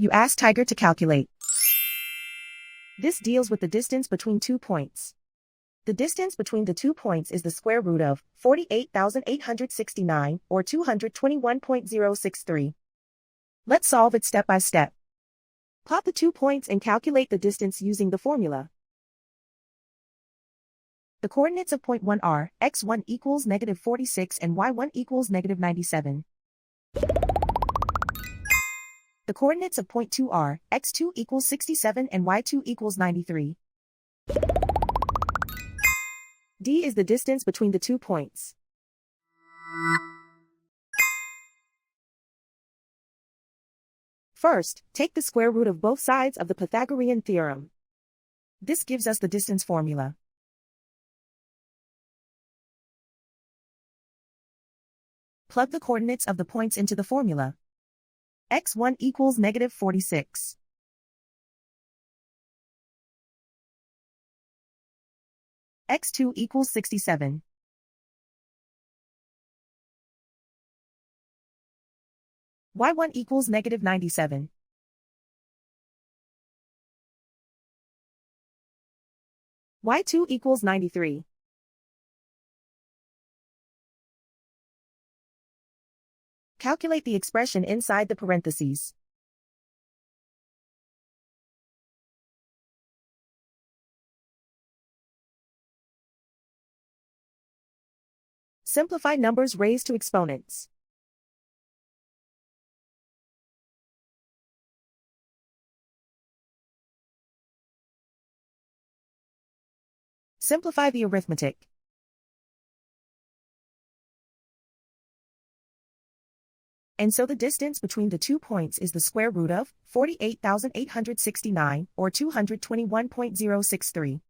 You ask Tiger to calculate. This deals with the distance between 2 points. The distance between the 2 points is the square root of 48,869, or 221.063. Let's solve it step by step. Plot the 2 points and calculate the distance using the formula. The coordinates of point 1 are x1 equals -46 and y1 equals -97. The coordinates of point 2 are x2 equals 67 and y2 equals 93. D is the distance between the 2 points. First, take the square root of both sides of the Pythagorean theorem. This gives us the distance formula. Plug the coordinates of the points into the formula. x1 equals -46. x2 equals 67. y1 equals -97. y2 equals 93. Calculate the expression inside the parentheses. Simplify numbers raised to exponents. Simplify the arithmetic. And so the distance between the 2 points is the square root of 48,869, or 221.063.